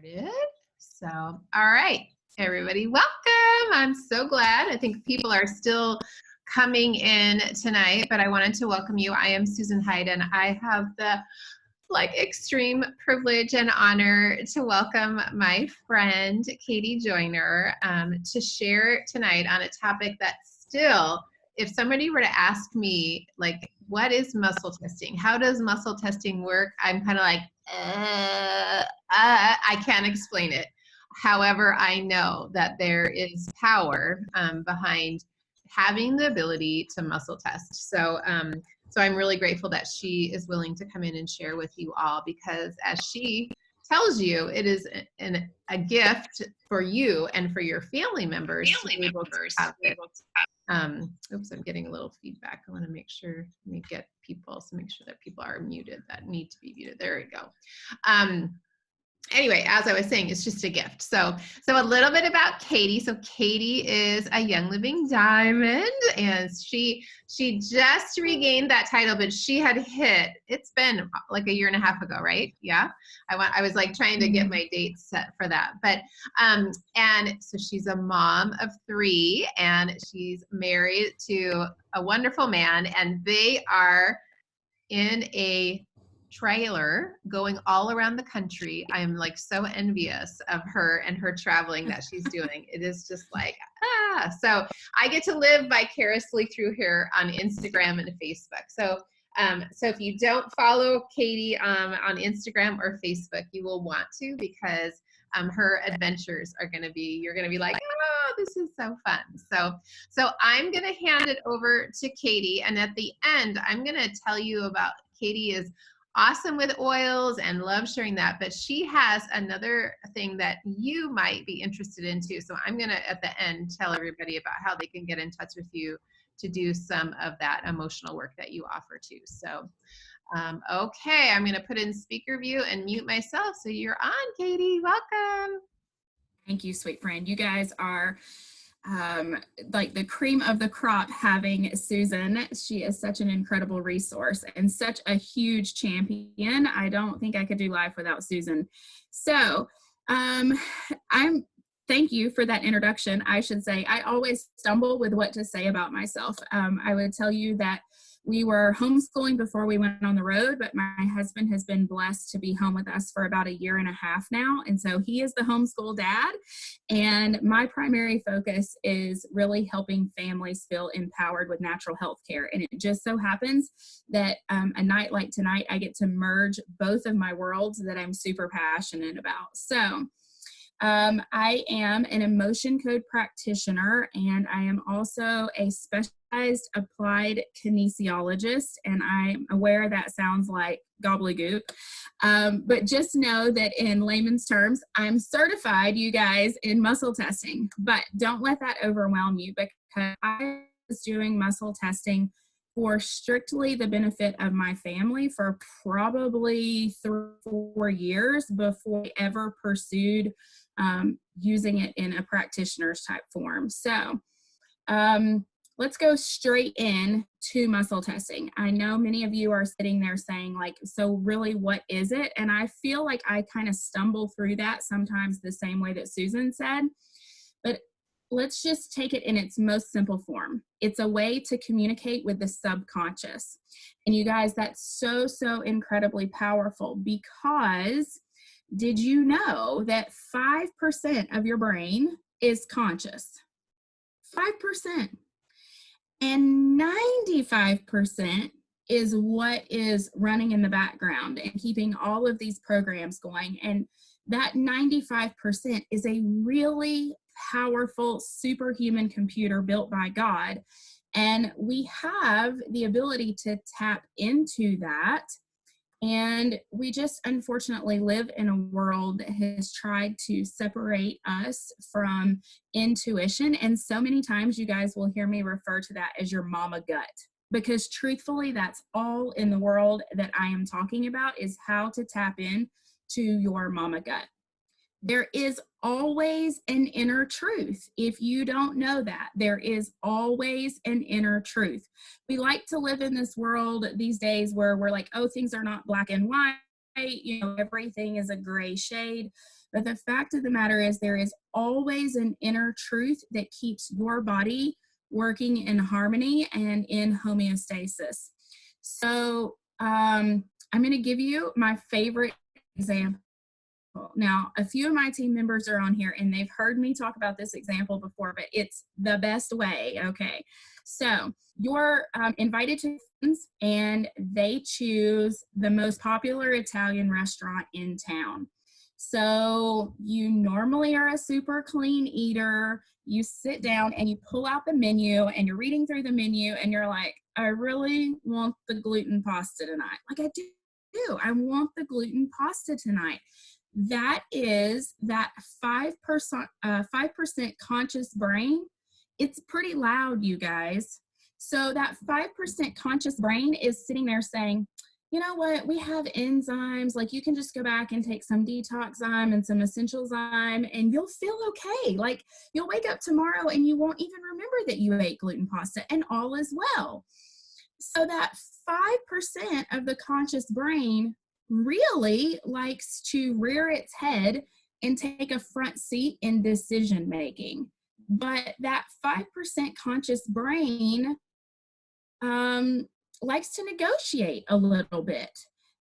Started. So, all right, everybody, welcome. I'm so glad. I think people are still coming in tonight, but I wanted to welcome you. I am Susan Heid, and I have the extreme privilege and honor to welcome my friend Katy Joyner to share tonight on a topic that still, if somebody were to ask me, what is muscle testing? How does muscle testing work? I'm kind of like, I can't explain it. However, I know that there is power behind having the ability to muscle test. So I'm really grateful that she is willing to come in and share with you all, because as she tells you, it is a gift for you and for your family members to be able to have this. Oops, I'm getting a little feedback. I want to make sure we get people, so make sure that people are muted that need to be muted. There we go. Anyway, as I was saying, it's just a gift. So a little bit about Katy. So Katy is a Young Living Diamond, and she just regained that title, but she had hit, it's been like a year and a half ago, right? Yeah. I was trying to get my dates set for that. But, and so she's a mom of 3, and she's married to a wonderful man, and they are in a trailer going all around the country. I am so envious of her and her traveling that she's doing. It is just so I get to live vicariously through her on Instagram and Facebook. So if you don't follow Katy on Instagram or Facebook, you will want to, because her adventures are going to be, you're going to be like, oh, this is so fun. So I'm going to hand it over to Katy, and at the end, I'm going to tell you about, Katy is awesome with oils and love sharing that, but she has another thing that you might be interested in too. So I'm going to, at the end, tell everybody about how they can get in touch with you to do some of that emotional work that you offer too. So, okay, I'm going to put in speaker view and mute myself. So you're on, Katy. Welcome. Thank you, sweet friend. You guys are like the cream of the crop having Susan. She is such an incredible resource and such a huge champion. I don't think I could do life without Susan. So thank you for that introduction. I should say I always stumble with what to say about myself. I would tell you that we were homeschooling before we went on the road, but my husband has been blessed to be home with us for about 1.5 years now. And so he is the homeschool dad. And my primary focus is really helping families feel empowered with natural health care. And it just so happens that a night like tonight, I get to merge both of my worlds that I'm super passionate about. So I am an emotion code practitioner, and I am also a specialized applied kinesiologist, and I'm aware that sounds like gobbledygook, but just know that in layman's terms, I'm certified, you guys, in muscle testing. But don't let that overwhelm you, because I was doing muscle testing for strictly the benefit of my family for probably 3 or 4 years before I ever pursued using it in a practitioner's type form. So let's go straight in to muscle testing. I know many of you are sitting there saying so really what is it? And I feel like I kind of stumble through that sometimes the same way that Susan said, but let's just take it in its most simple form. It's a way to communicate with the subconscious. And you guys, that's so incredibly powerful, because did you know that 5% of your brain is conscious? 5%. And 95% is what is running in the background and keeping all of these programs going. And that 95% is a really powerful superhuman computer built by God. And we have the ability to tap into that. And we just unfortunately live in a world that has tried to separate us from intuition. And so many times you guys will hear me refer to that as your mama gut, because truthfully, that's all in the world that I am talking about, is how to tap in to your mama gut. There is always an inner truth. If you don't know that, there is always an inner truth. We like to live in this world these days where we're like, oh, things are not black and white, everything is a gray shade. But the fact of the matter is there is always an inner truth that keeps your body working in harmony and in homeostasis. So I'm going to give you my favorite example. Now, a few of my team members are on here and they've heard me talk about this example before, but it's the best way, okay? So you're invited to friends and they choose the most popular Italian restaurant in town. So you normally are a super clean eater. You sit down and you pull out the menu and you're reading through the menu and you're like, I really want the gluten pasta tonight. Like I do. I want the gluten pasta tonight. That is that 5% conscious brain. It's pretty loud, you guys. So that 5% conscious brain is sitting there saying, you know what, we have enzymes, like you can just go back and take some detoxzyme and some essential zyme and you'll feel okay. Like you'll wake up tomorrow and you won't even remember that you ate gluten pasta and all is well. So that 5% of the conscious brain really likes to rear its head and take a front seat in decision making. But that 5% conscious brain likes to negotiate a little bit.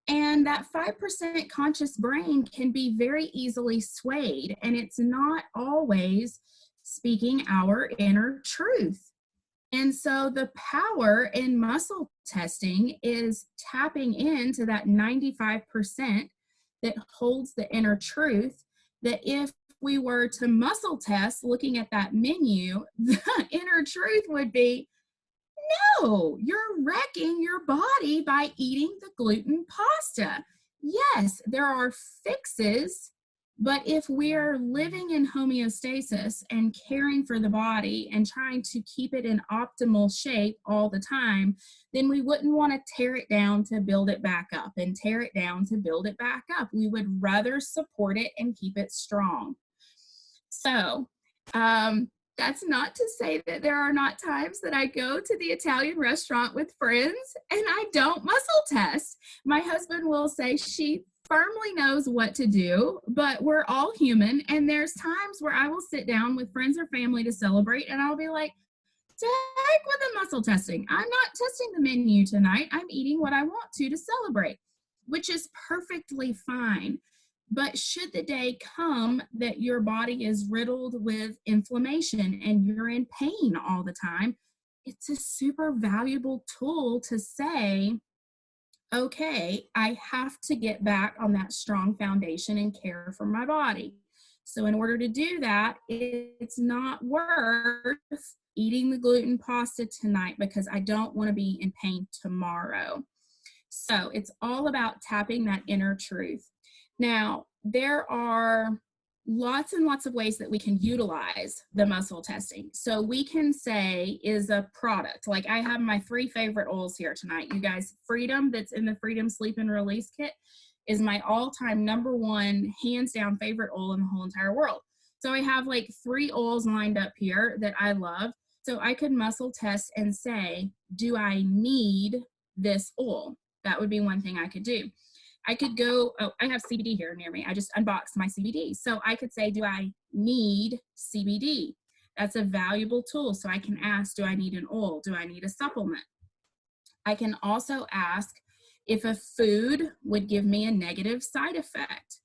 And that 5% conscious brain can be very easily swayed, and it's not always speaking our inner truth. And so the power in muscle testing is tapping into that 95% that holds the inner truth, that if we were to muscle test looking at that menu, the inner truth would be, no, you're wrecking your body by eating the gluten pasta. Yes, there are fixes, but if we're living in homeostasis and caring for the body and trying to keep it in optimal shape all the time, then we wouldn't want to tear it down to build it back up and tear it down to build it back up. We would rather support it and keep it strong. So, that's not to say that there are not times that I go to the Italian restaurant with friends and I don't muscle test. My husband will say she firmly knows what to do, but we're all human. And there's times where I will sit down with friends or family to celebrate and I'll be like, heck with the muscle testing. I'm not testing the menu tonight. I'm eating what I want to celebrate, which is perfectly fine. But should the day come that your body is riddled with inflammation and you're in pain all the time, it's a super valuable tool to say, okay, I have to get back on that strong foundation and care for my body. So in order to do that, it's not worth eating the gluten pasta tonight because I don't want to be in pain tomorrow. So it's all about tapping that inner truth. Now, there are lots and lots of ways that we can utilize the muscle testing. So we can say is a product, like I have my 3 favorite oils here tonight. You guys, Freedom, that's in the Freedom Sleep and Release Kit, is my all-time #1, hands down favorite oil in the whole entire world. So I have like 3 oils lined up here that I love. So I could muscle test and say, do I need this oil? That would be one thing I could do. I could go, oh, I have CBD here near me. I just unboxed my CBD. So I could say, do I need CBD? That's a valuable tool. So I can ask, do I need an oil? Do I need a supplement? I can also ask if a food would give me a negative side effect.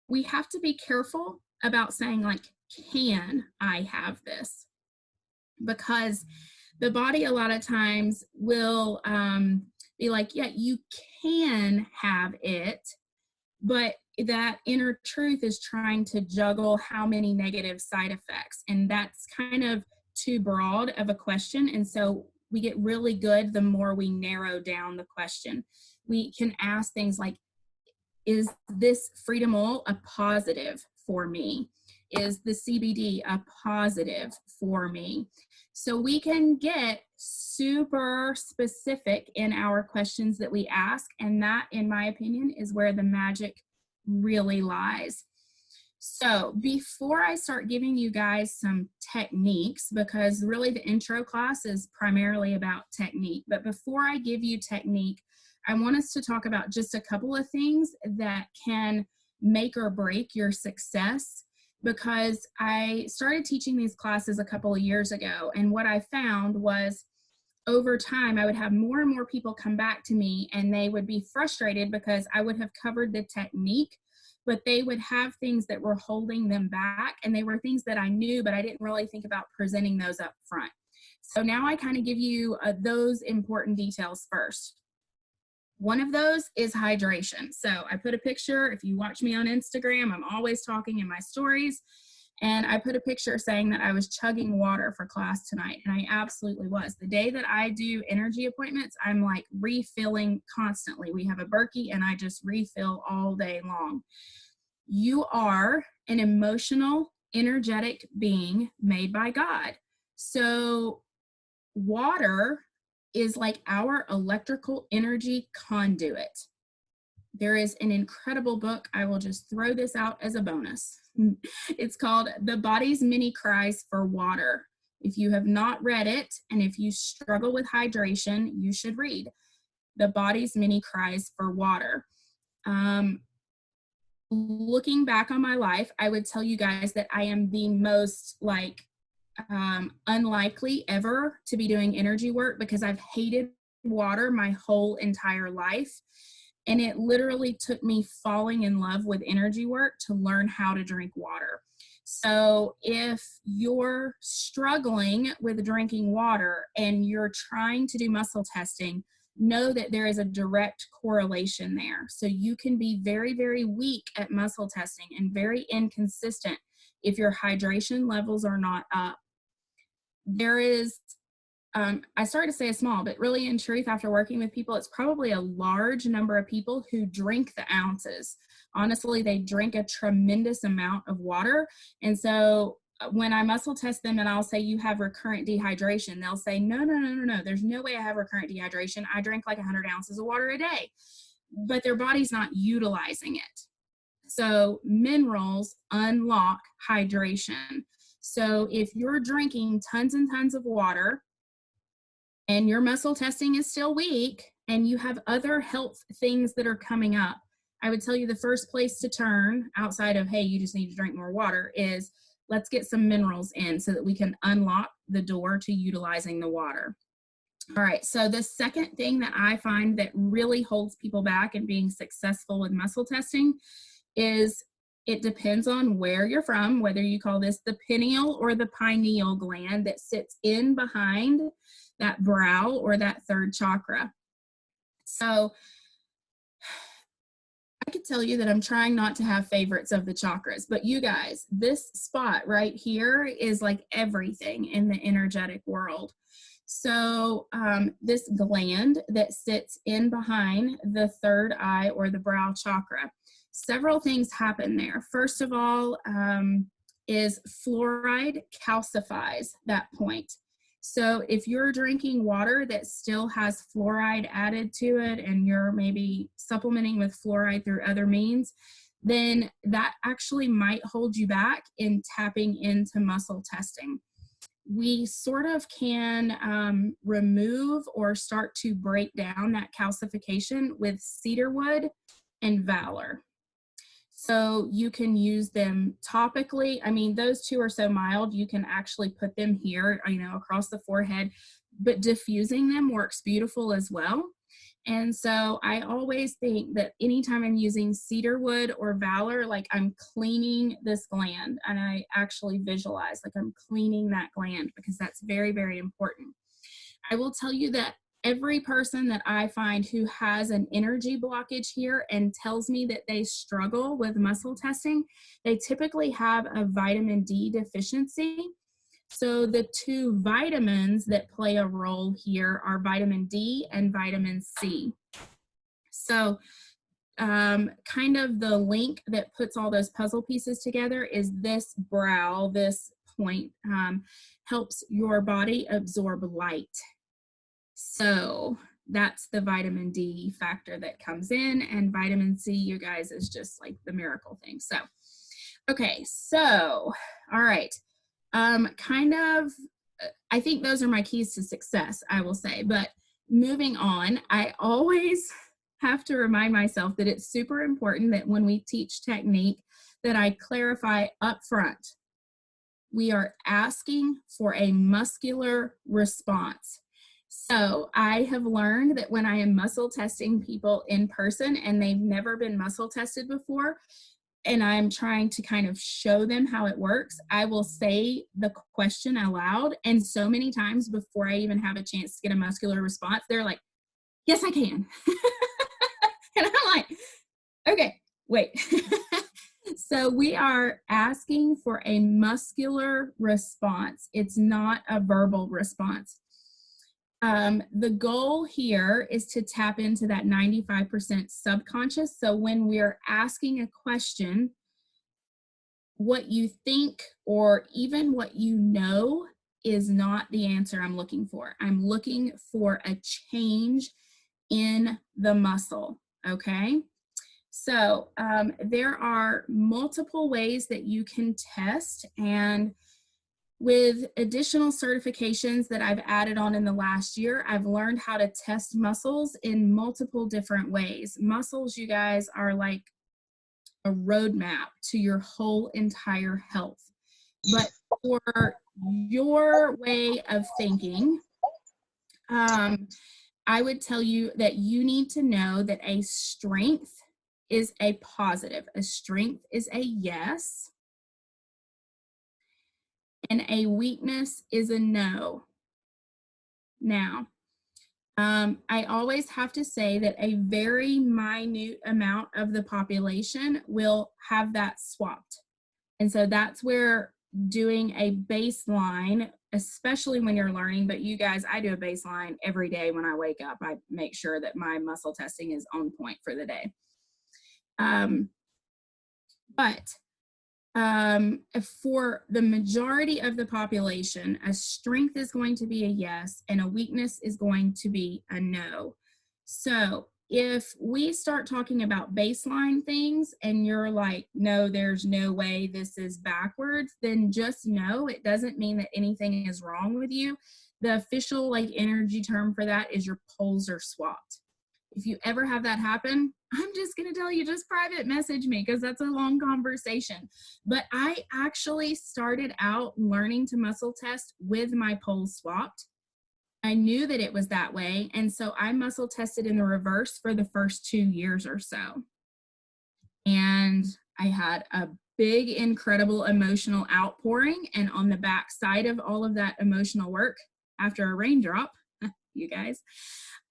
We have to be careful about saying like, can I have this? Because the body a lot of times will be like, yeah, you can have it, but that inner truth is trying to juggle how many negative side effects. And that's kind of too broad of a question. And so we get really good the more we narrow down the question. We can ask things like, is this Freedom oil a positive for me? Is the CBD a positive for me? So we can get super specific in our questions that we ask, and that, in my opinion, is where the magic really lies. So before I start giving you guys some techniques, because really the intro class is primarily about technique, but before I give you technique, I want us to talk about just a couple of things that can make or break your success, because I started teaching these classes a couple of years ago. And what I found was over time, I would have more and more people come back to me, and they would be frustrated because I would have covered the technique, but they would have things that were holding them back. And they were things that I knew, but I didn't really think about presenting those up front. So now I kind of give you those important details first. One of those is hydration. So I put a picture. If you watch me on Instagram, I'm always talking in my stories. And I put a picture saying that I was chugging water for class tonight. And I absolutely was. The day that I do energy appointments, I'm like refilling constantly. We have a Berkey and I just refill all day long. You are an emotional, energetic being made by God. So water is like our electrical energy conduit. There is an incredible book. I will just throw this out as a bonus. It's called The Body's Many Cries for Water. If you have not read it, and if you struggle with hydration, you should read The Body's Many Cries for Water. Looking back on my life, I would tell you guys that I am the most unlikely ever to be doing energy work, because I've hated water my whole entire life. And it literally took me falling in love with energy work to learn how to drink water. So if you're struggling with drinking water and you're trying to do muscle testing, know that there is a direct correlation there. So you can be very, very weak at muscle testing and very inconsistent if your hydration levels are not up. There is, I started to say a small, but really in truth, after working with people, it's probably a large number of people who drink the ounces. Honestly, they drink a tremendous amount of water. And so when I muscle test them and I'll say, you have recurrent dehydration, they'll say, no, there's no way I have recurrent dehydration. I drink like 100 ounces of water a day, but their body's not utilizing it. So minerals unlock hydration. So if you're drinking tons and tons of water and your muscle testing is still weak and you have other health things that are coming up, I would tell you the first place to turn outside of, hey, you just need to drink more water, is let's get some minerals in so that we can unlock the door to utilizing the water. All right, so the second thing that I find that really holds people back in being successful with muscle testing is it depends on where you're from, whether you call this the pineal or the pineal gland that sits in behind that brow or that third chakra. So I could tell you that I'm trying not to have favorites of the chakras, but you guys, this spot right here is like everything in the energetic world. So this gland that sits in behind the third eye or the brow chakra, several things happen there. First of all, is fluoride calcifies that point. So if you're drinking water that still has fluoride added to it and you're maybe supplementing with fluoride through other means, then that actually might hold you back in tapping into muscle testing. We sort of can remove or start to break down that calcification with cedarwood and valor. So you can use them topically. I mean, those two are so mild, you can actually put them here, across the forehead, but diffusing them works beautiful as well. And so I always think that anytime I'm using cedarwood or valor, like I'm cleaning this gland, and I actually visualize like I'm cleaning that gland, because that's very, very important. I will tell you that every person that I find who has an energy blockage here and tells me that they struggle with muscle testing, they typically have a vitamin D deficiency. So the two vitamins that play a role here are vitamin D and vitamin C. So kind of the link that puts all those puzzle pieces together is this brow, this point, helps your body absorb light. So that's the vitamin D factor that comes in, and vitamin C, you guys, is just like the miracle thing. So, okay, so, all right. I think those are my keys to success, I will say, but moving on, I always have to remind myself that it's super important that when we teach technique that I clarify up front. We are asking for a muscular response. So I have learned that when I am muscle testing people in person and they've never been muscle tested before, and I'm trying to kind of show them how it works, I will say the question aloud. And so many times before I even have a chance to get a muscular response, they're like, yes, I can. And I'm like, okay, wait. So we are asking for a muscular response. It's not a verbal response. The goal here is to tap into that 95% subconscious. So when we're asking a question, what you think or even what you know is not the answer I'm looking for. I'm looking for a change in the muscle, okay? So there are multiple ways that you can test, and with additional certifications that I've added on in the last year, I've learned how to test muscles in multiple different ways. Muscles, you guys, are like a roadmap to your whole entire health. But for your way of thinking, I would tell you that you need to know that a strength is a positive. A strength is a yes. And a weakness is a no. Now, I always have to say that a very minute amount of the population will have that swapped. And so that's where doing a baseline, especially when you're learning, but you guys, I do a baseline every day when I wake up. I make sure that my muscle testing is on point for the day. For the majority of the population, a strength is going to be a yes and a weakness is going to be a no. So if we start talking about baseline things and you're like, no, there's no way this is backwards, then just know it doesn't mean that anything is wrong with you. The official energy term for that is your poles are swapped. If you ever have that happen, I'm just going to tell you, just private message me because that's a long conversation. But I actually started out learning to muscle test with my poles swapped. I knew that it was that way. And so I muscle tested in the reverse for the first 2 years or so. And I had a big, incredible emotional outpouring. And on the back side of all of that emotional work, after a raindrop, you guys,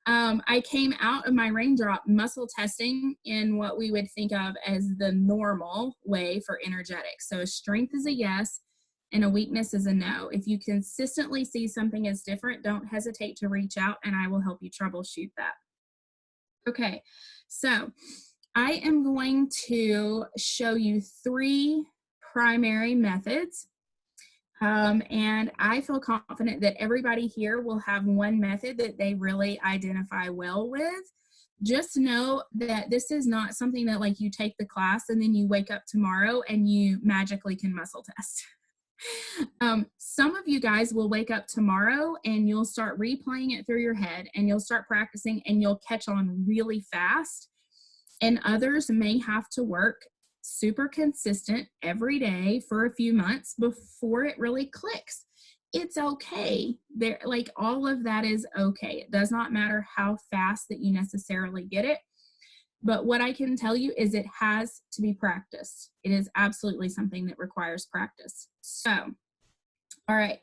I came out of my raindrop muscle testing in what we would think of as the normal way for energetics. So a strength is a yes and a weakness is a no. If you consistently see something as different, don't hesitate to reach out and I will help you troubleshoot that. Okay, so I am going to show you 3 primary methods. And I feel confident that everybody here will have one method that they really identify well with. Just know that this is not something that you take the class and then you wake up tomorrow and you magically can muscle test. Some of you guys will wake up tomorrow and you'll start replaying it through your head and you'll start practicing and you'll catch on really fast. And others may have to work super consistent every day for a few months before it really clicks. It's okay. All of that is okay. It does not matter how fast that you necessarily get it. But what I can tell you is it has to be practiced. It is absolutely something that requires practice. So, all right.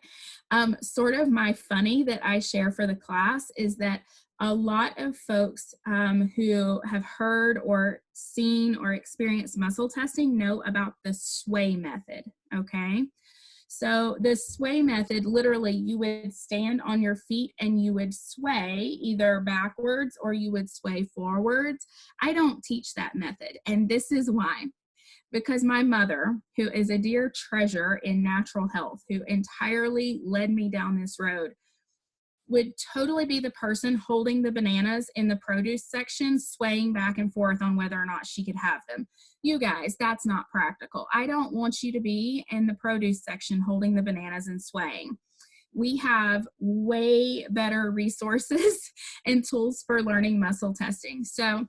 Sort of my funny that I share for the class is that a lot of folks who have heard or seen or experienced muscle testing know about the sway method, okay? So the sway method, literally you would stand on your feet and you would sway either backwards or you would sway forwards. I don't teach that method, and this is why. Because my mother, who is a dear treasure in natural health, who entirely led me down this road, would totally be the person holding the bananas in the produce section, swaying back and forth on whether or not she could have them. You guys, that's not practical. I don't want you to be in the produce section holding the bananas and swaying. We have way better resources and tools for learning muscle testing. So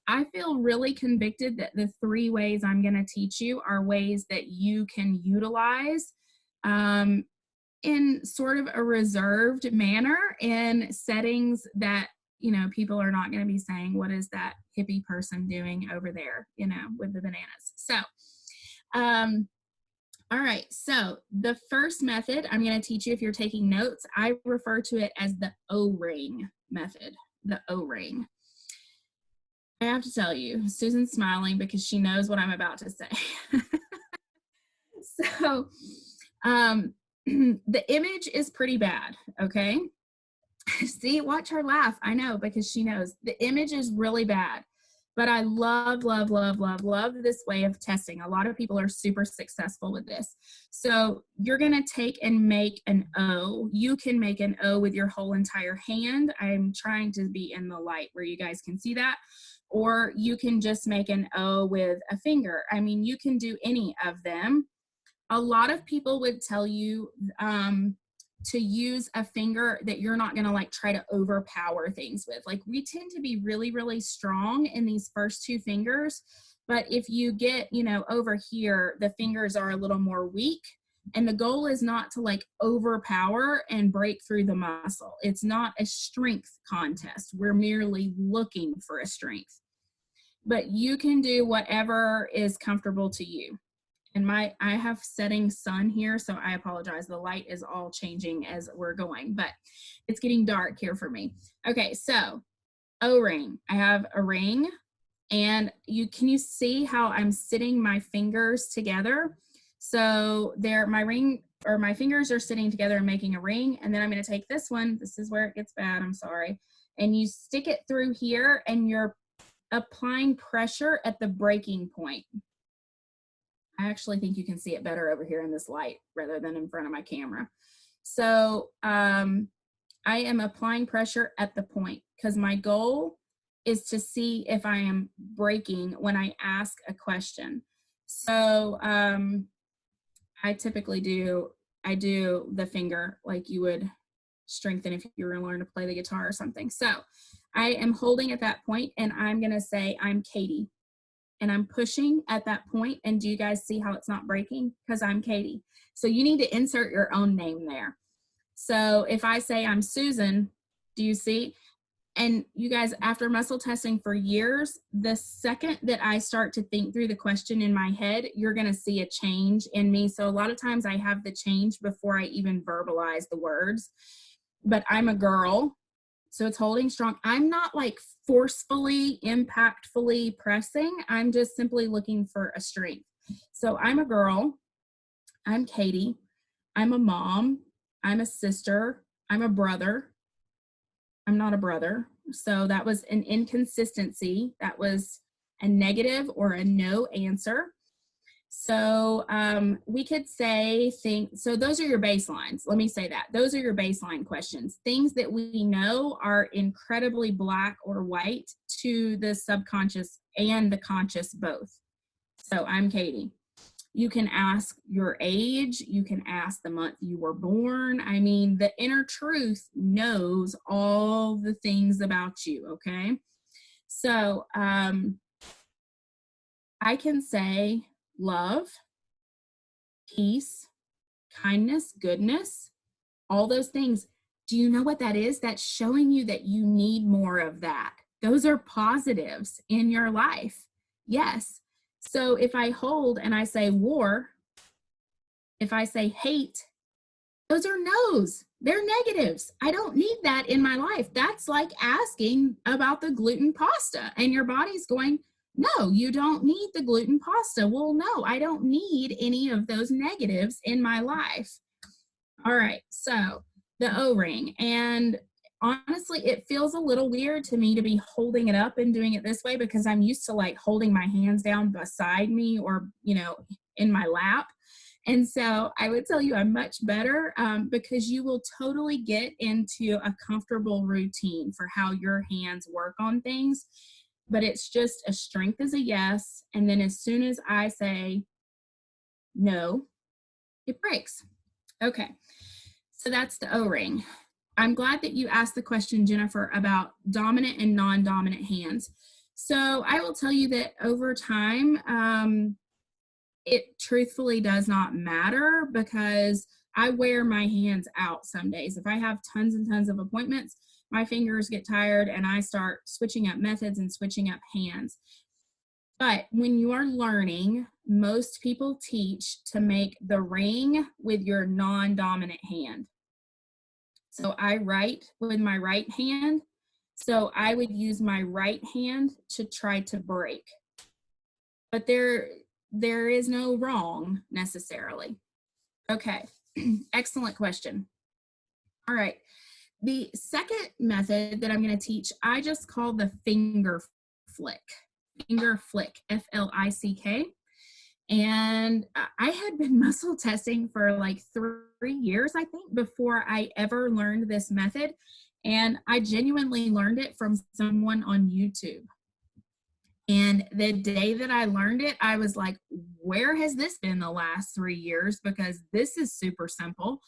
I feel really convicted that the 3 ways I'm going to teach you are ways that you can utilize in sort of a reserved manner in settings that, you know, people are not going to be saying, what is that hippie person doing over there, you know, with the bananas? So, all right. So the first method I'm going to teach you, if you're taking notes, I refer to it as the O-ring method, the O-ring. I have to tell you, Susan's smiling because she knows what I'm about to say. So, the image is pretty bad, okay? See, watch her laugh. I know, because she knows. The image is really bad, but I love, love, love, love, love this way of testing. A lot of people are super successful with this. So you're gonna take and make an O. You can make an O with your whole entire hand. I'm trying to be in the light where you guys can see that. Or you can just make an O with a finger. I mean, you can do any of them. A lot of people would tell you to use a finger that you're not gonna like try to overpower things with. Like, we tend to be really, really strong in these first 2 fingers, but if you get, you know, over here, the fingers are a little more weak, and the goal is not to like overpower and break through the muscle. It's not a strength contest. We're merely looking for a strength, but you can do whatever is comfortable to you. And I have setting sun here, so I apologize. The light is all changing as we're going, but it's getting dark here for me. Okay, so O-ring. I have a ring, and can you see how I'm sitting my fingers together? So my ring, or my fingers are sitting together and making a ring, and then I'm going to take this one. This is where it gets bad, I'm sorry. And you stick it through here, and you're applying pressure at the breaking point. I actually think you can see it better over here in this light rather than in front of my camera. So I am applying pressure at the point, because my goal is to see if I am breaking when I ask a question. So I typically do the finger like you would strengthen if you were to learn to play the guitar or something. So I am holding at that point, and I'm going to say, I'm Katy. And I'm pushing at that point. And do you guys see how it's not breaking? Because I'm Katy. So you need to insert your own name there. So if I say I'm Susan, do you see? And you guys, after muscle testing for years, the second that I start to think through the question in my head, you're going to see a change in me. So a lot of times I have the change before I even verbalize the words. But I'm a girl, so it's holding strong. I'm not like forcefully, impactfully pressing. I'm just simply looking for a strength. So I'm a girl. I'm Katy. I'm a mom. I'm a sister. I'm a brother. I'm not a brother. So that was an inconsistency. That was a negative or a no answer. So we could say so those are your baselines. Let me say that. Those are your baseline questions. Things that we know are incredibly black or white to the subconscious and the conscious both. So I'm Katy. You can ask your age. You can ask the month you were born. I mean, the inner truth knows all the things about you, okay? So I can say love, peace, kindness, goodness, all those things. Do you know what that is? That's showing you that you need more of that. Those are positives in your life. Yes. So if I hold and I say war, if I say hate, those are no's. They're negatives. I don't need that in my life. That's like asking about the gluten pasta, and your body's going, no, you don't need the gluten pasta. Well, no, I don't need any of those negatives in my life. All right, so the O-ring. And honestly, it feels a little weird to me to be holding it up and doing it this way, because I'm used to like holding my hands down beside me or, you know, in my lap. And so I would tell you I'm much better because you will totally get into a comfortable routine for how your hands work on things. But it's just a strength is a yes. And then as soon as I say no, it breaks. Okay, so that's the O-ring. I'm glad that you asked the question, Jennifer, about dominant and non-dominant hands. So I will tell you that over time, it truthfully does not matter because I wear my hands out some days. If I have tons and tons of appointments, my fingers get tired and I start switching up methods and switching up hands. But when you are learning, most people teach to make the ring with your non-dominant hand. So I write with my right hand. So I would use my right hand to try to break. But there is no wrong necessarily. Okay, excellent question. All right, the second method that I'm going to teach, I just call the finger flick, F-L-I-C-K. And I had been muscle testing for like 3 years, I think, before I ever learned this method. And I genuinely learned it from someone on YouTube. And the day that I learned it, I was like, where has this been the last 3 years? Because this is super simple.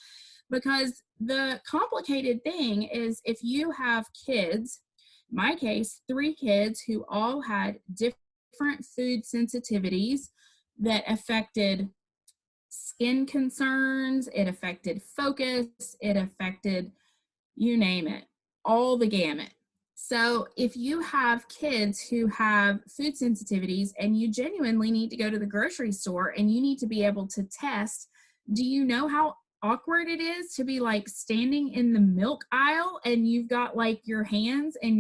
Because the complicated thing is if you have kids, in my case, 3 kids who all had different food sensitivities that affected skin concerns, it affected focus, it affected, you name it, all the gamut. So if you have kids who have food sensitivities and you genuinely need to go to the grocery store and you need to be able to test, do you know how awkward it is to be like standing in the milk aisle and you've got like your hands and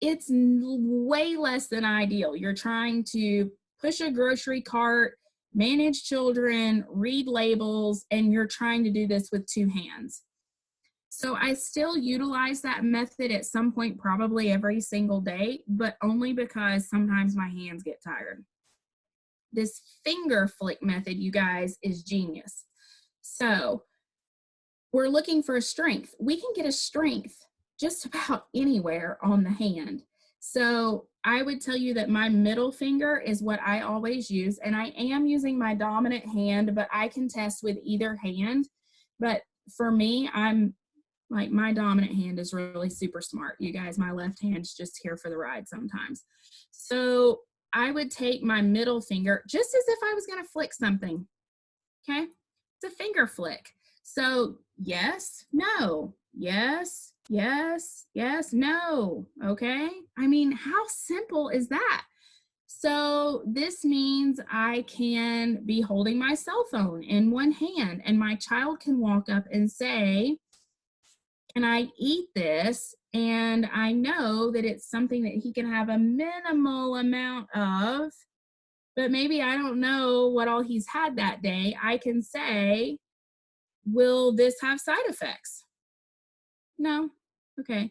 it's way less than ideal. You're trying to push a grocery cart, manage children, read labels, and you're trying to do this with 2 hands. So I still utilize that method at some point, probably every single day, but only because sometimes my hands get tired. This finger flick method, you guys, is genius. So we're looking for a strength. We can get a strength just about anywhere on the hand. So I would tell you that my middle finger is what I always use, and I am using my dominant hand, but I can test with either hand. But for me, I'm like, my dominant hand is really super smart. You guys, my left hand's just here for the ride sometimes. So I would take my middle finger just as if I was going to flick something. Okay? It's a finger flick. So yes, no, yes, yes, yes, no. Okay? I mean, how simple is that? So this means I can be holding my cell phone in one hand and my child can walk up and say, can I eat this? And I know that it's something that he can have a minimal amount of, but maybe I don't know what all he's had that day. I can say, will this have side effects? No. Okay.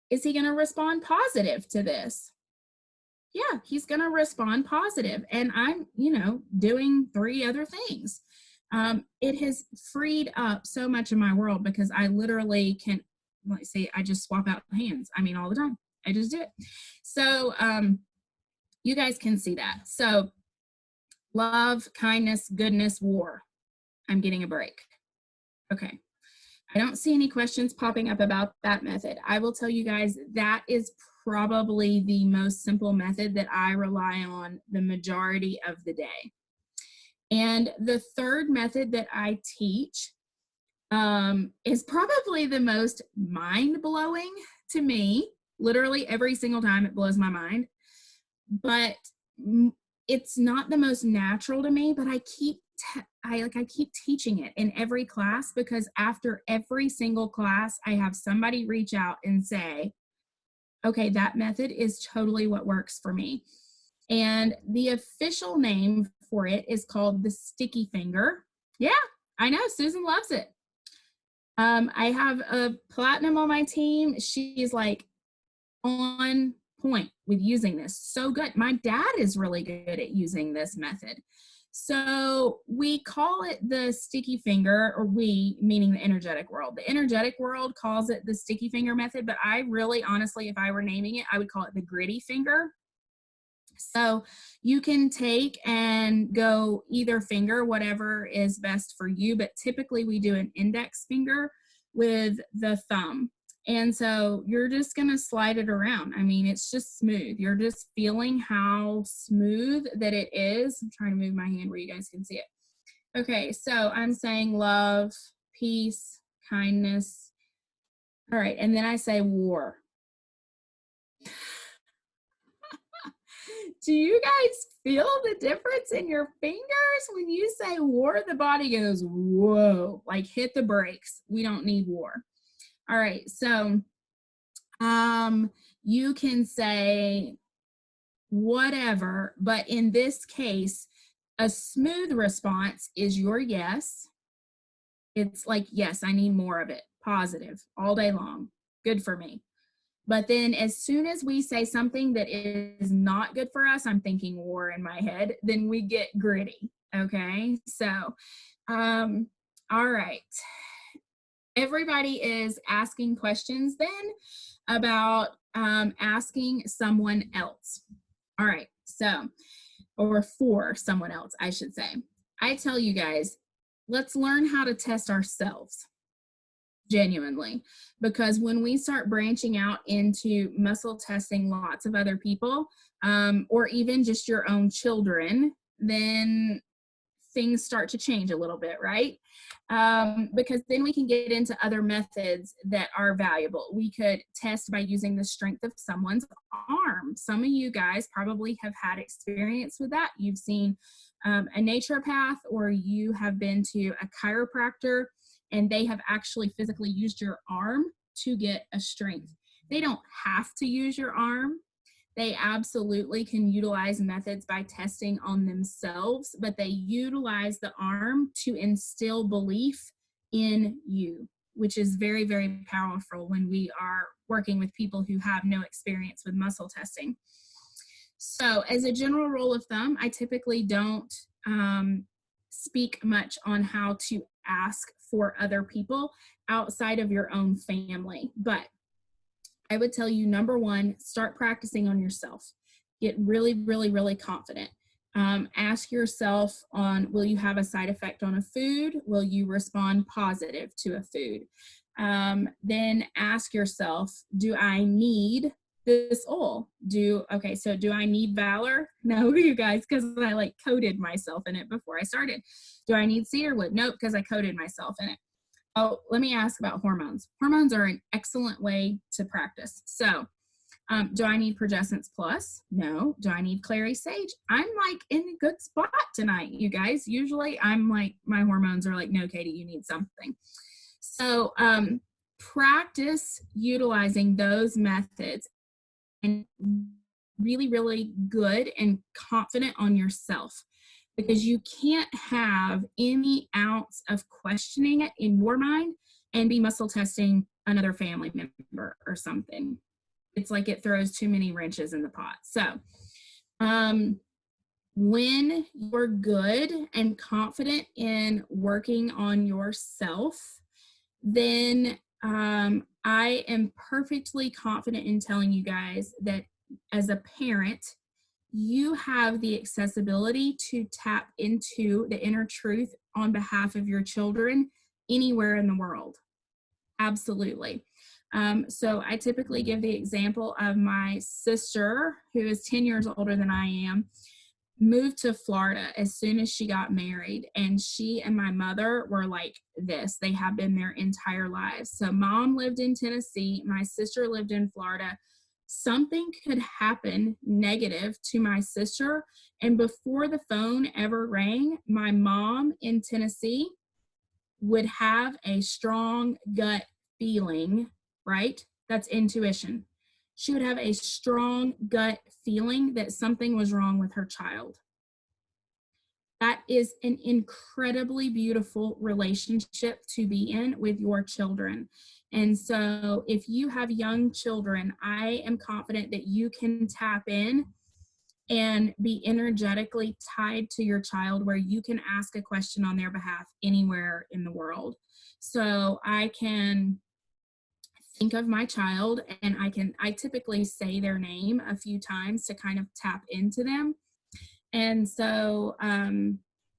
Is he going to respond positive to this? Yeah, he's going to respond positive. And I'm, doing 3 other things. It has freed up so much of my world because I literally can, like, say, I just swap out hands. I mean, all the time. I just do it. So you guys can see that. So love, kindness, goodness, war. I'm getting a break. Okay. I don't see any questions popping up about that method. I will tell you guys that is probably the most simple method that I rely on the majority of the day. And the third method that I teach is probably the most mind-blowing to me. Literally every single time it blows my mind. But it's not the most natural to me, but I keep teaching it in every class because after every single class, I have somebody reach out and say, okay, that method is totally what works for me. And the official name for it is called the sticky finger. Yeah, I know, Susan loves it. I have a platinum on my team. She's like on point with using this. So good. My dad is really good at using this method. So we call it the sticky finger, or we, meaning the energetic world. The energetic world calls it the sticky finger method, but I really, honestly, if I were naming it, I would call it the gritty finger. So you can take and go either finger, whatever is best for you, but typically we do an index finger with the thumb. And so you're just going to slide it around. I mean, it's just smooth. You're just feeling how smooth that it is. I'm trying to move my hand where you guys can see it. Okay, so I'm saying love, peace, kindness. All right, and then I say war. Do you guys feel the difference in your fingers? When you say war, the body goes, whoa, like hit the brakes. We don't need war. All right, so you can say whatever, but in this case, a smooth response is your yes. It's like, yes, I need more of it. Positive all day long. Good for me. But then as soon as we say something that is not good for us, I'm thinking war in my head, then we get gritty. Okay. So, all right. Everybody is asking questions then about asking someone else. All right. So, or for someone else, I should say. I tell you guys, let's learn how to test ourselves. Genuinely, because when we start branching out into muscle testing lots of other people, or even just your own children, then things start to change a little bit, right? Because then we can get into other methods that are valuable. We could test by using the strength of someone's arm. Some of you guys probably have had experience with that. You've seen a naturopath, or you have been to a chiropractor, and they have actually physically used your arm to get a strength. They don't have to use your arm. They absolutely can utilize methods by testing on themselves, but they utilize the arm to instill belief in you, which is very, very powerful when we are working with people who have no experience with muscle testing. So as a general rule of thumb, I typically don't speak much on how to ask for other people outside of your own family. But I would tell you, number one, start practicing on yourself. Get really, really, really confident. Ask yourself on, will you have a side effect on a food? Will you respond positive to a food? Then ask yourself, do I need this oil? Do I need Valor? No, you guys, because I like coated myself in it before I started. Do I need cedarwood? Nope, because I coated myself in it. Oh, let me ask about hormones. Hormones are an excellent way to practice. So, do I need Progessence Plus? No. Do I need Clary Sage? I'm like in a good spot tonight, you guys. Usually I'm like, my hormones are like, no, Katie, you need something. So, practice utilizing those methods and really, really good and confident on yourself, because you can't have any ounce of questioning it in your mind and be muscle testing another family member or something. It's like it throws too many wrenches in the pot. So when you're good and confident in working on yourself, then I am perfectly confident in telling you guys that as a parent, you have the accessibility to tap into the inner truth on behalf of your children anywhere in the world. Absolutely. So I typically give the example of my sister, who is 10 years older than I am, moved to Florida as soon as she got married, and she and my mother were like this. They have been their entire lives. So mom lived in Tennessee, my sister lived in Florida. Something could happen negative to my sister, and before the phone ever rang, my mom in Tennessee would have a strong gut feeling, right? That's intuition. She would have a strong gut feeling that something was wrong with her child. That is an incredibly beautiful relationship to be in with your children. And so if you have young children, I am confident that you can tap in and be energetically tied to your child, where you can ask a question on their behalf anywhere in the world. So I can think of my child, and I typically say their name a few times to kind of tap into them. And so,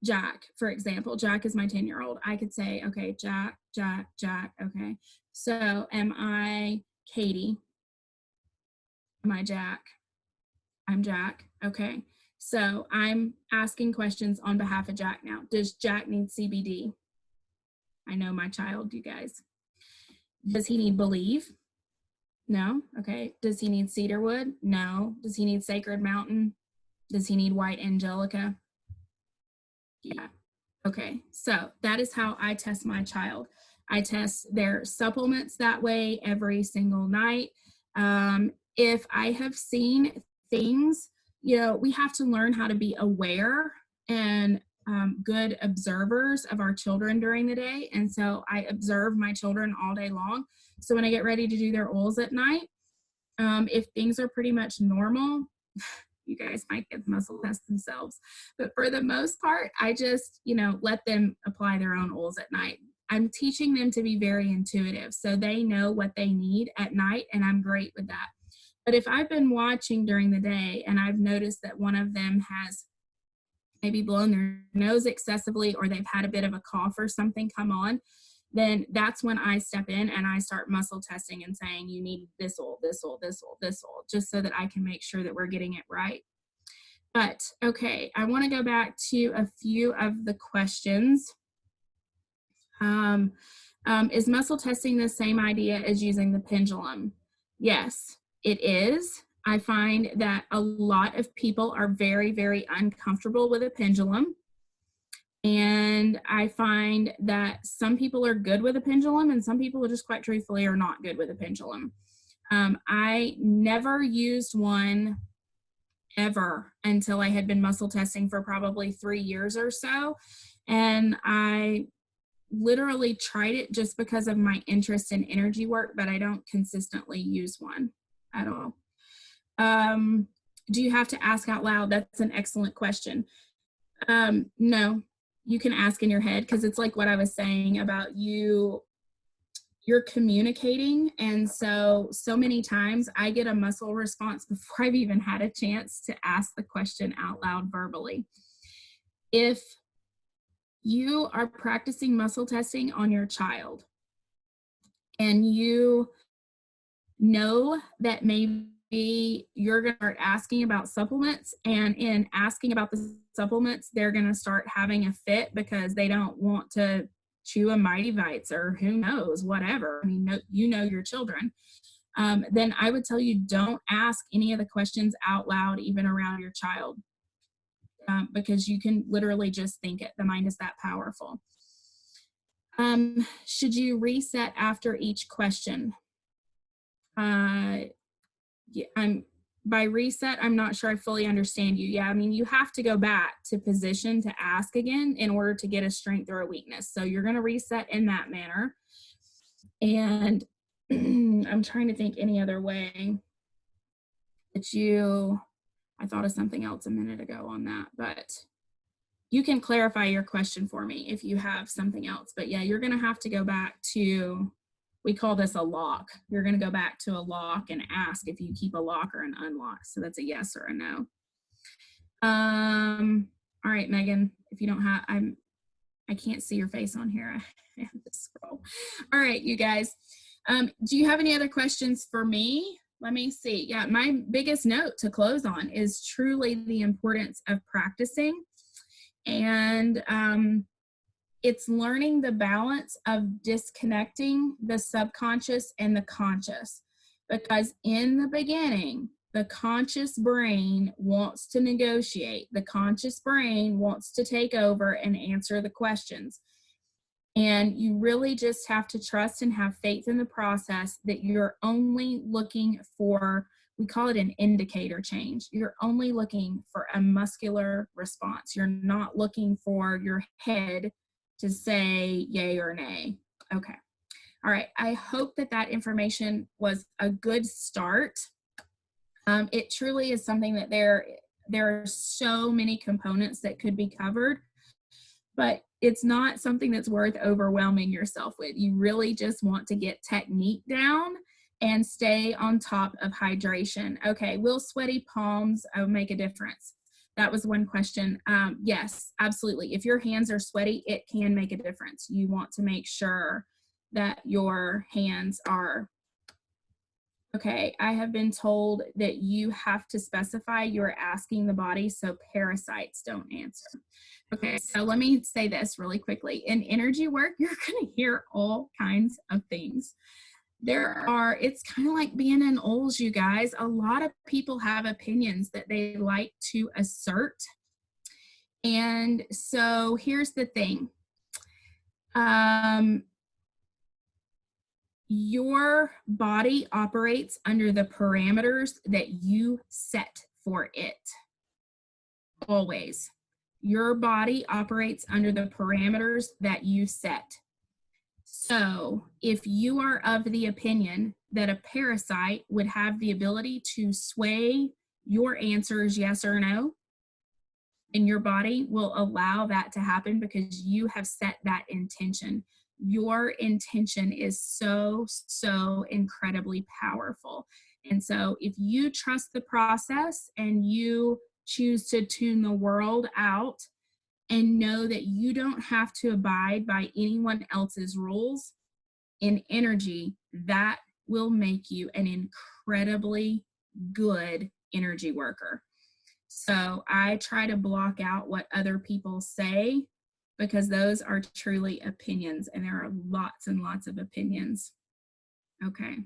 Jack, for example. Jack is my 10-year-old. I could say, okay, Jack, Jack, Jack. Okay. So am I Katy? Am I Jack? I'm Jack. Okay. So I'm asking questions on behalf of Jack now. Does Jack need CBD? I know my child, you guys. Does he need Believe? No. Okay. Does he need cedarwood? No. Does he need Sacred Mountain? Does he need White Angelica? Yeah. Okay. So that is how I test my child. I test their supplements that way every single night. If I have seen things, you know, we have to learn how to be aware and good observers of our children during the day. And so I observe my children all day long. So when I get ready to do their oils at night, if things are pretty much normal, you guys, my kids muscle test themselves. But for the most part, I just, you know, let them apply their own oils at night. I'm teaching them to be very intuitive, so they know what they need at night, and I'm great with that. But if I've been watching during the day and I've noticed that one of them has maybe blown their nose excessively, or they've had a bit of a cough or something come on, then that's when I step in and I start muscle testing and saying, you need this oil, this oil, this oil, this oil, just so that I can make sure that we're getting it right. But okay, I want to go back to a few of the questions. Is muscle testing the same idea as using the pendulum? Yes, it is. I find that a lot of people are very, very uncomfortable with a pendulum. And I find that some people are good with a pendulum and some people just quite truthfully are not good with a pendulum. I never used one ever until I had been muscle testing for probably 3 years or so. And I literally tried it just because of my interest in energy work, but I don't consistently use one at all. Do you have to ask out loud? That's an excellent question. No, you can ask in your head, because it's like what I was saying about you're communicating. And so many times I get a muscle response before I've even had a chance to ask the question out loud verbally. If you are practicing muscle testing on your child and you know that maybe you're going to start asking about supplements, and in asking about the supplements, they're going to start having a fit because they don't want to chew a Mighty Vites or who knows, whatever. I mean, you know your children. Then I would tell you, don't ask any of the questions out loud, even around your child, because you can literally just think it. The mind is that powerful. Should you reset after each question? Yeah, by reset, I'm not sure I fully understand you. Yeah, I mean, you have to go back to position to ask again in order to get a strength or a weakness. So you're going to reset in that manner. And I'm trying to think any other way that I thought of something else a minute ago on that, but you can clarify your question for me if you have something else. But yeah, you're going to have to go back to, we call this a lock. You're going to go back to a lock and ask if you keep a lock or an unlock. So that's a yes or a no. All right, Megan, if you don't have, I can't see your face on here. I have to scroll. All right, you guys. Do you have any other questions for me? Let me see. Yeah, my biggest note to close on is truly the importance of practicing. And it's learning the balance of disconnecting the subconscious and the conscious. Because in the beginning, the conscious brain wants to negotiate. The conscious brain wants to take over and answer the questions. And you really just have to trust and have faith in the process that you're only looking for, we call it an indicator change. You're only looking for a muscular response. You're not looking for your head to say yay or nay. Okay. All right. I hope that that information was a good start. It truly is something that there are so many components that could be covered, but it's not something that's worth overwhelming yourself with. You really just want to get technique down and stay on top of hydration. Okay, will sweaty palms make a difference? That was one question. Yes, absolutely. If your hands are sweaty, it can make a difference. You want to make sure that your hands are okay. I have been told that you have to specify you're asking the body so parasites don't answer. Okay, so let me say this really quickly. In energy work, you're going to hear all kinds of things. It's kind of like being in Ols, you guys. A lot of people have opinions that they like to assert. And so here's the thing. Your body operates under the parameters that you set for it. Always. Your body operates under the parameters that you set. So if you are of the opinion that a parasite would have the ability to sway your answers yes or no, and your body will allow that to happen because you have set that intention. Your intention is so, so incredibly powerful. And so if you trust the process and you choose to tune the world out and know that you don't have to abide by anyone else's rules in energy, that will make you an incredibly good energy worker. So I try to block out what other people say because those are truly opinions, and there are lots and lots of opinions. Okay.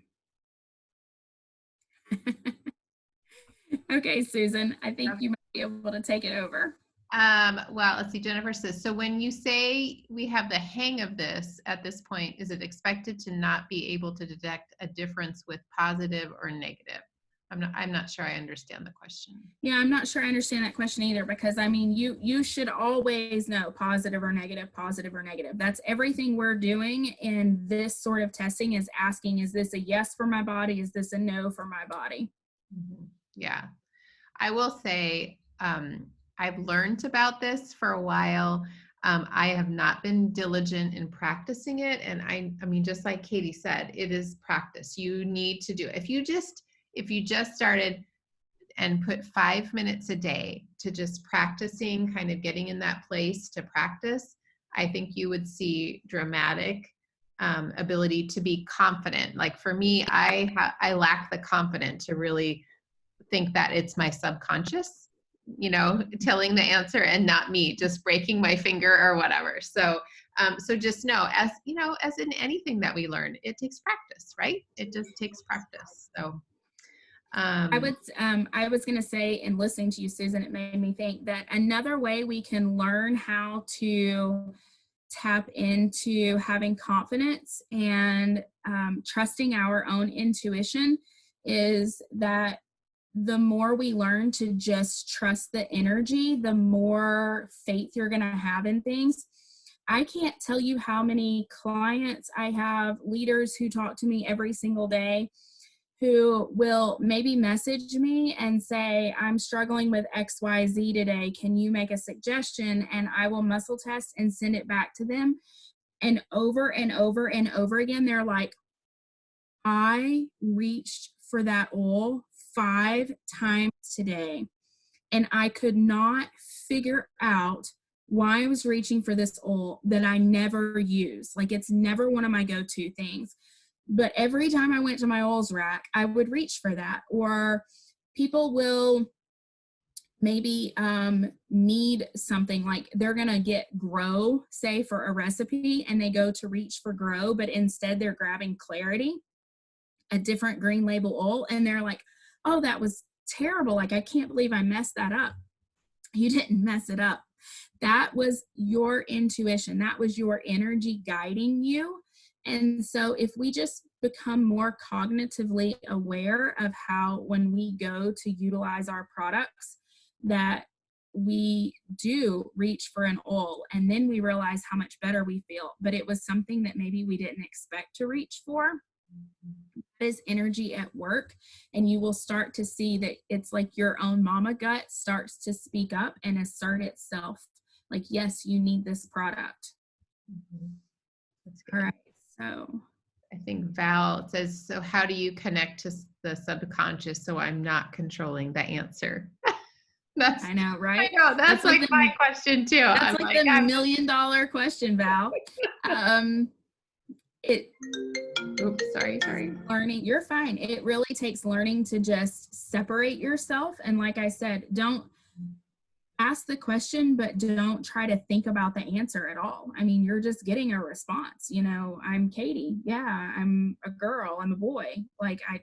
Okay, Susan, I think you might be able to take it over. Well, let's see. Jennifer says, so when you say we have the hang of this at this point, is it expected to not be able to detect a difference with positive or negative? I'm not sure I understand the question. Yeah, I'm not sure I understand that question either, because I mean, you should always know positive or negative, positive or negative. That's everything we're doing in this sort of testing is asking, is this a yes for my body? Is this a no for my body? Mm-hmm. Yeah. I will say, I've learned about this for a while. I have not been diligent in practicing it. And I mean, just like Katy said, it is practice. You need to do it. If you just started and put 5 minutes a day to just practicing, kind of getting in that place to practice, I think you would see dramatic ability to be confident. Like for me, I lack the confidence to really think that it's my subconscious, telling the answer and not me just breaking my finger or whatever. So just know, as in anything that we learn, it takes practice, right? It just takes practice. So I was going to say, in listening to you, Susan, it made me think that another way we can learn how to tap into having confidence and trusting our own intuition is that the more we learn to just trust the energy, the more faith you're going to have in things. I can't tell you how many clients I have, leaders who talk to me every single day, who will maybe message me and say, I'm struggling with XYZ today. Can you make a suggestion? And I will muscle test and send it back to them. And over and over and over again, they're like, I reached for that oil 5 times today, and I could not figure out why I was reaching for this oil that I never use. Like, it's never one of my go-to things. But every time I went to my oils rack, I would reach for that. Or people will maybe need something, like they're going to get Grow, say, for a recipe, and they go to reach for Grow, but instead they're grabbing Clarity, a different green label oil, and they're like, oh, that was terrible. Like, I can't believe I messed that up. You didn't mess it up. That was your intuition. That was your energy guiding you. And so if we just become more cognitively aware of how, when we go to utilize our products, that we do reach for an oil, and then we realize how much better we feel, but it was something that maybe we didn't expect to reach for. That is energy at work, and you will start to see that it's like your own mama gut starts to speak up and assert itself. Like, yes, you need this product. Mm-hmm. That's good. All right. So I think Val says, so how do you connect to the subconscious so I'm not controlling the answer? I know, right? I know. That's like my question too. That's I'm like like, the $1 million question, Val. It oops, sorry. learning, you're fine. It really takes learning to just separate yourself. And like I said, don't ask the question, but don't try to think about the answer at all. I mean, you're just getting a response. You know, I'm Katy. Yeah, I'm a girl. I'm a boy. Like I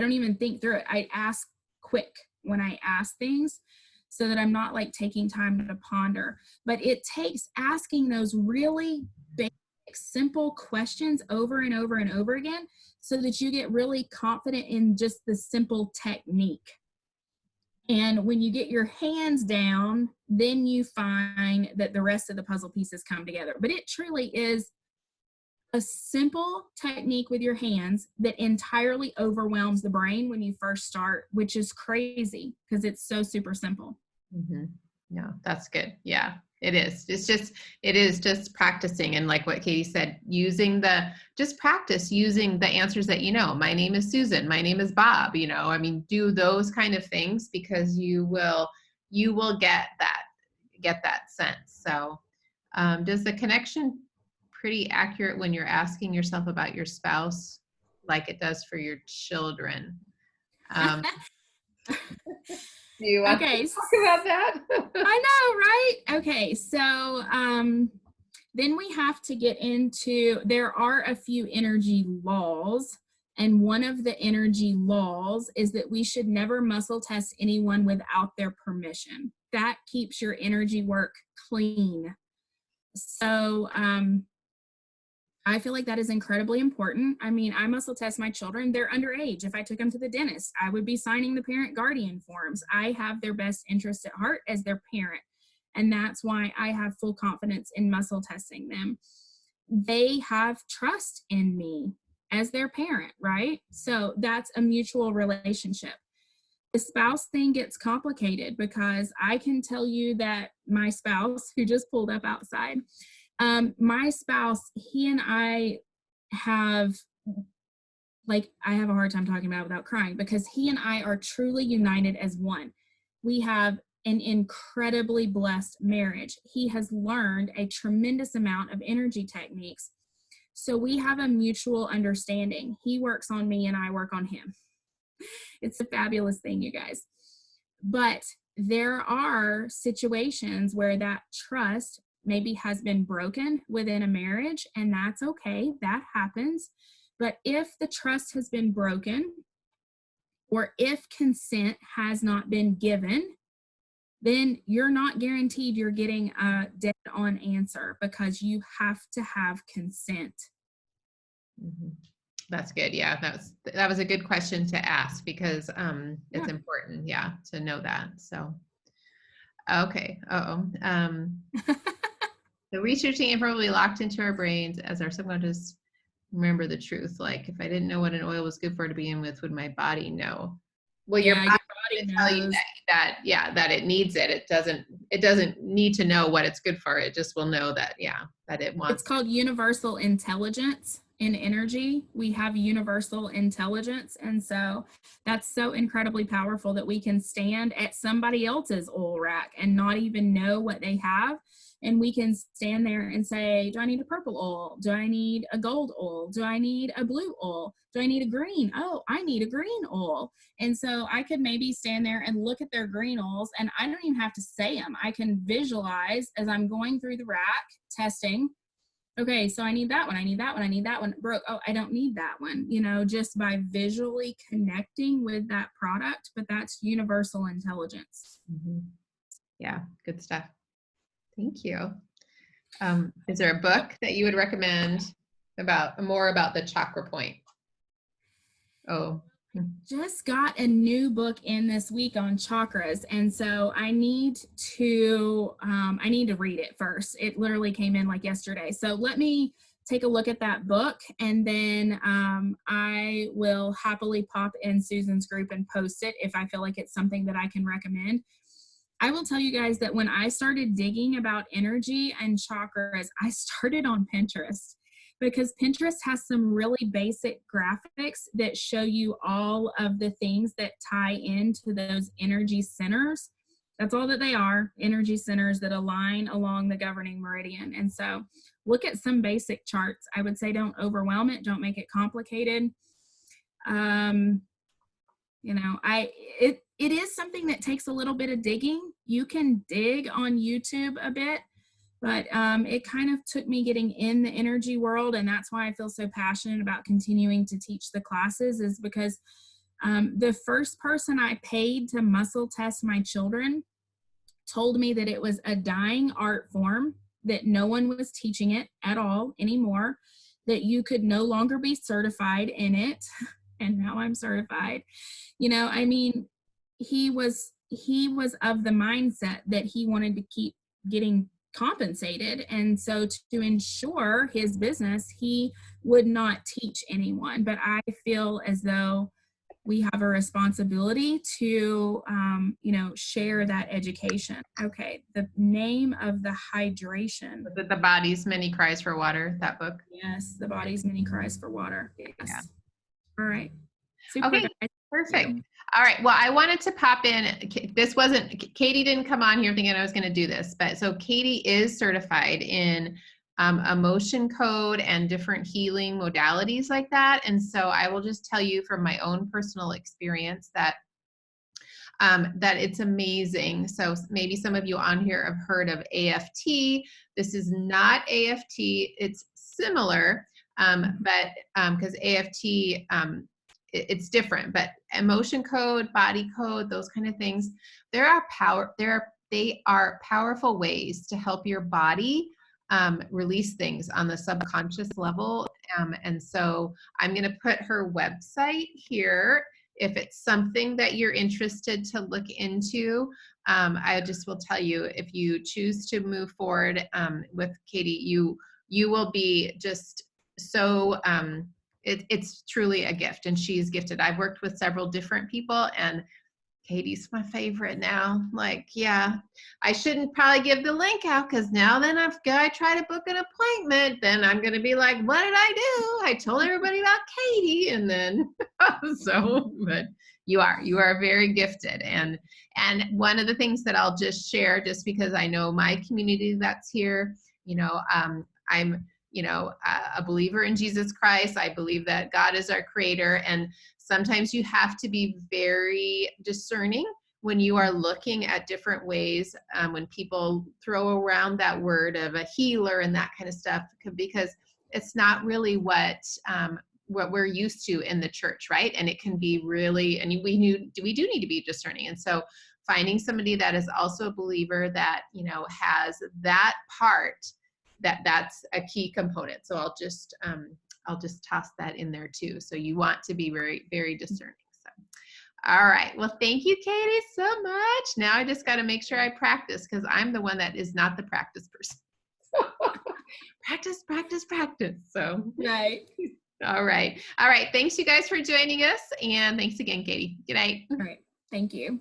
don't even think through it. I ask quick when I ask things so that I'm not like taking time to ponder. But it takes asking those really basic, simple questions over and over and over again so that you get really confident in just the simple technique. And when you get your hands down, then you find that the rest of the puzzle pieces come together. But it truly is a simple technique with your hands that entirely overwhelms the brain when you first start, which is crazy because it's so super simple. Mm-hmm. Yeah, that's good. Yeah, it is. It is just practicing. And like what Katy said, just practice using the answers that you know. My name is Susan. My name is Bob. You know, I mean, do those kind of things because you will get that sense. So does the connection pretty accurate when you're asking yourself about your spouse like it does for your children? Do you want Okay. to talk about that? I know, right? Okay, so then we have to get into, there are a few energy laws, and one of the energy laws is that we should never muscle test anyone without their permission. That keeps your energy work clean. So I feel like that is incredibly important. I mean, I muscle test my children. They're underage. If I took them to the dentist, I would be signing the parent guardian forms. I have their best interest at heart as their parent. And that's why I have full confidence in muscle testing them. They have trust in me as their parent, right? So that's a mutual relationship. The spouse thing gets complicated because I can tell you that my spouse, who just pulled up outside, my spouse, he and I have, like, I have a hard time talking about it without crying because he and I are truly united as one. We have an incredibly blessed marriage. He has learned a tremendous amount of energy techniques. So we have a mutual understanding. He works on me and I work on him. It's a fabulous thing, you guys. But there are situations where that trust maybe has been broken within a marriage, and that's okay. That happens. But if the trust has been broken, or if consent has not been given, then you're not guaranteed you're getting a dead on answer because you have to have consent. Mm-hmm. That's good. Yeah, that was a good question to ask because it's important, to know that. So, okay. The researching and probably locked into our brains as our subconscious remember the truth. Like if I didn't know what an oil was good for to begin with, would my body know? Well, your body would tell you that it needs it. It doesn't need to know what it's good for. It just will know that it wants. It's called universal intelligence in energy. We have universal intelligence, and so that's so incredibly powerful that we can stand at somebody else's oil rack and not even know what they have. And we can stand there and say, do I need a purple oil? Do I need a gold oil? Do I need a blue oil? Do I need a green? Oh, I need a green oil. And so I could maybe stand there and look at their green oils, and I don't even have to say them. I can visualize as I'm going through the rack testing. Okay, so I need that one. I need that one. I need that one. Broke. Oh, I don't need that one. Just by visually connecting with that product, but that's universal intelligence. Mm-hmm. Yeah, good stuff. Thank you. Is there a book that you would recommend more about the chakra point? Oh. Just got a new book in this week on chakras, and so I need to read it first. It literally came in like yesterday. So let me take a look at that book, and then I will happily pop in Susan's group and post it if I feel like it's something that I can recommend. I will tell you guys that when I started digging about energy and chakras, I started on Pinterest because Pinterest has some really basic graphics that show you all of the things that tie into those energy centers. That's all that they are, energy centers that align along the governing meridian. And so look at some basic charts. I would say don't overwhelm it. Don't make it complicated. You know, it is something that takes a little bit of digging. You can dig on YouTube a bit, but it kind of took me getting in the energy world, and that's why I feel so passionate about continuing to teach the classes, is because the first person I paid to muscle test my children told me that it was a dying art form, that no one was teaching it at all anymore, that you could no longer be certified in it. And now I'm certified. You know, I mean, he was of the mindset that he wanted to keep getting compensated. And so to ensure his business, he would not teach anyone. But I feel as though we have a responsibility to, you know, share that education. Okay, the name of the hydration. The body's many cries for water, that book. Yes, the body's many cries for water. Yes. Yeah. All right. Super, okay, guys. perfect. All right, well, I wanted to pop in. Katy didn't come on here thinking I was going to do this, but so Katy is certified in emotion code and different healing modalities like that. And so I will just tell you from my own personal experience that that it's amazing. So maybe some of you on here have heard of AFT. This is not AFT. It's similar, but because AFT, it's different. But emotion code, body code, those kind of things, they are powerful ways to help your body release things on the subconscious level. And so I'm going to put her website here. If it's something that you're interested to look into, I just will tell you, if you choose to move forward with Katy, you will be just so, it's truly a gift, and she's gifted. I've worked with several different people, and Katy's my favorite now. Like, yeah, I shouldn't probably give the link out, because now then if I try to book an appointment, then I'm going to be like, what did I do? I told everybody about Katy. And then, so, but you are very gifted. And one of the things that I'll just share, just because I know my community that's here, you know, I'm, you know, a believer in Jesus Christ. I believe that God is our creator. And sometimes you have to be very discerning when you are looking at different ways, when people throw around that word of a healer and that kind of stuff, because it's not really what we're used to in the church, right? And it can be really, and we do need to be discerning. And so finding somebody that is also a believer that, you know, has that part, that's a key component. So I'll just toss that in there too. So you want to be very, very discerning. So, all right. Well, thank you, Katy, so much. Now I just got to make sure I practice, because I'm the one that is not the practice person. Practice, practice, practice. So, right. All right. All right. Thanks, you guys, for joining us. And thanks again, Katy. Good night. All right. Thank you.